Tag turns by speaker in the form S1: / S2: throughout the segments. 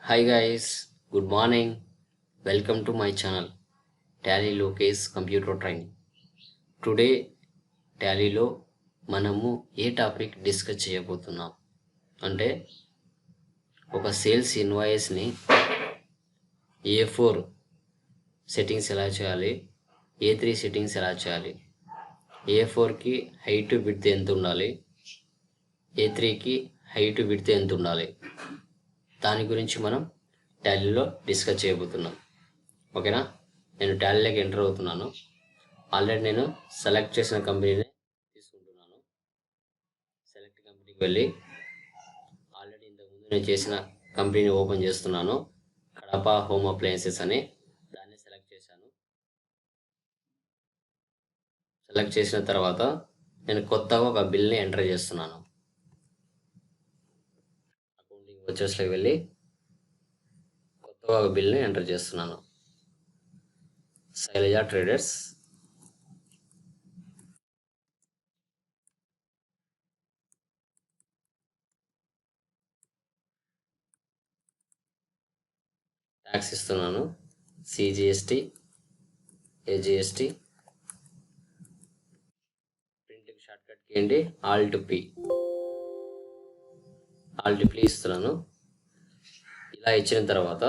S1: Hi guys, good morning. Welcome to my channel Tally Lokesh Computer Training. Today టాలీలో మనము ఏ topic discuss చేయబోతున్నాం అంటే ఒక సేల్స్ ఇన్వాయిస్ని A4 సెట్టింగ్స్ ఎలా చేయాలి, A3 సెట్టింగ్స్ ఎలా చేయాలి, A4కి హైట్ విడ్త్ ఎంత ఉండాలి, A3కి హైట్ విడ్త్ ఎంత ఉండాలి, దాని గురించి మనం టాలీలో డిస్కస్ చేయబోతున్నాం. ఓకేనా? నేను టాలీలోకి ఎంటర్ అవుతున్నాను. ఆల్రెడీ నేను సెలెక్ట్ చేసిన కంపెనీని తీసుకుంటున్నాను. సెలెక్ట్ కంపెనీకి వెళ్ళి ఆల్రెడీ ఇంతకుముందు నేను చేసిన కంపెనీని ఓపెన్ చేస్తున్నాను. కడప హోమ్ అప్లయన్సెస్ అని దాన్ని సెలెక్ట్ చేశాను. సెలెక్ట్ చేసిన తర్వాత నేను కొత్తగా ఒక బిల్ని ఎంటర్ చేస్తున్నాను. అకౌంటింగ్ వచ్చేసరికి వెళ్ళి కొత్తగా ఒక బిల్ని ఎంటర్ చేస్తున్నాను. శైలజ ట్రేడర్స్. ట్యాక్స్ ఇస్తున్నాను. CGST, AGST. ప్రింట్కి షార్ట్కట్కి ఏంటి Alt P ఇస్తున్నాను. ఇలా ఇచ్చిన తర్వాత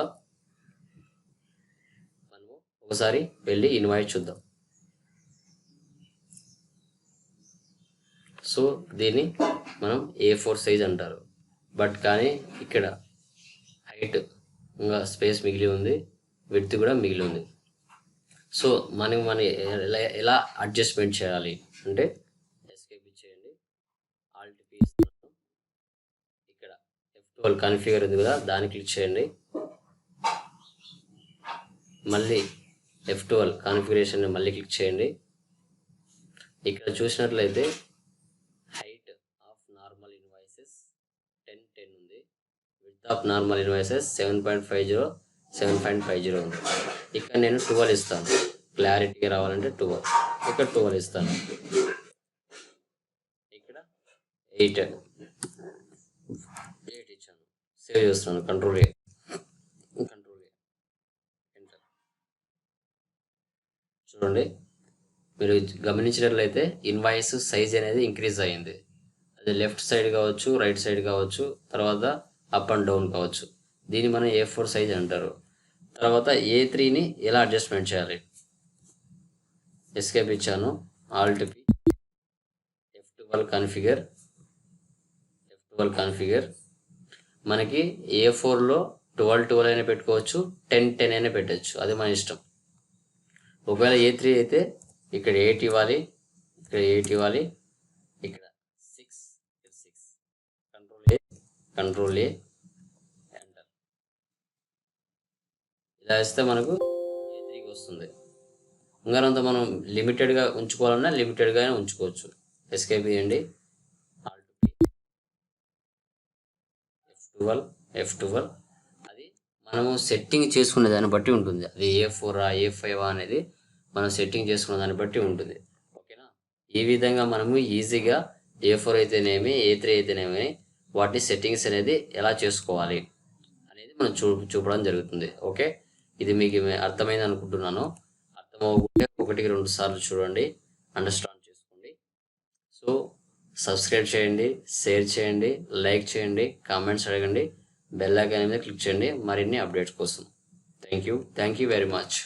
S1: మనము ఒకసారి వెళ్ళి ఇన్వాయిస్ చూద్దాం. సో దీన్ని మనం A4 సైజ్ అంటారు. బట్ కానీ ఇక్కడ హైట్ ఇంకా స్పేస్ మిగిలి ఉంది, విడ్త్ కూడా మిగిలి ఉంది. సో మనం ఎలా అడ్జస్ట్మెంట్ చేయాలి అంటే ఎస్కేప్ ఇచ్చేయండి. Alt P ఇస్తున్నాను. ఇక్కడ F12 కాన్ఫిగర్ ఉంది కదా, దాన్ని క్లిక్ చేయండి. మళ్ళీ F12 కాన్ఫిగరేషన్ మళ్ళీ క్లిక్ చేయండి. ఇక్కడ చూసినట్లయితే హైట్ ఆఫ్ నార్మల్ ఇన్వాయిసెస్ 10 ఉంది. విడ్త్ ఆఫ్ నార్మల్ ఇన్వాయిసెస్ 7.50 7.50 ఉంది. ఇక్కడ నేను 12 ఇస్తాను. క్లారిటీ రావాలంటే 12. ఇక్కడ 12 ఇస్తాను. ఇక్కడ 8 ఇచ్చాను. సేవ్ చేస్తున్నాను. Control enter. చూడండి, మీరు గమనించినట్లయితే ఇన్వాయిస్ సైజ్ అనేది ఇంక్రీజ్ అయ్యింది. అది లెఫ్ట్ సైడ్ కావచ్చు, రైట్ సైడ్ కావచ్చు, తర్వాత అప్ అండ్ డౌన్ కావచ్చు. దీన్ని మనం A4 సైజ్ అంటారు. తర్వాత A3ని ఎలా అడ్జస్ట్మెంట్ చేయాలి? ఎస్కేప్ ఇచ్చాను. Alt P, F12 configure. మనకి A4లో 12 అయినా పెట్టుకోవచ్చు, 10 అయినా పెట్టచ్చు. అది మన ఇష్టం. ఒకవేళ A3 అయితే ఇక్కడ 8 ఇవ్వాలి, ఇక్కడ 8 ఇవ్వాలి, ఇక్కడ 6. Control A enter. ఇలా ఇస్తే మనకు A3కి వస్తుంది. ఇంకానంత మనం లిమిటెడ్గా ఉంచుకోవాలన్నా లిమిటెడ్గానే ఉంచుకోవచ్చు. ఎస్కేప్ ఇవ్వండి. Alt P, F12. అది మనము సెట్టింగ్ చేసుకునే దాన్ని బట్టి ఉంటుంది. అది A4 A5 అనేది మనం సెట్టింగ్ చేసుకున్న దాన్ని బట్టి ఉంటుంది. ఓకేనా? ఈ విధంగా మనము ఈజీగా A4 అయితేనేమి, A3 అయితేనేమి వాటి సెట్టింగ్స్ అనేది ఎలా చేసుకోవాలి అనేది మనం చూపడం జరుగుతుంది. ఓకే, ఇది మీకు అర్థమైంది అనుకుంటున్నాను. అర్థమవుకుంటే 1-2 సార్లు చూడండి, అండర్స్టాండ్ చేసుకోండి. సో సబ్స్క్రైబ్ చేయండి, షేర్ చేయండి, లైక్ చేయండి, కామెంట్స్ అడగండి, బెల్ ఐకాన్ మీద క్లిక్ చేయండి మరిన్ని అప్డేట్స్ కోసం. Thank you very much.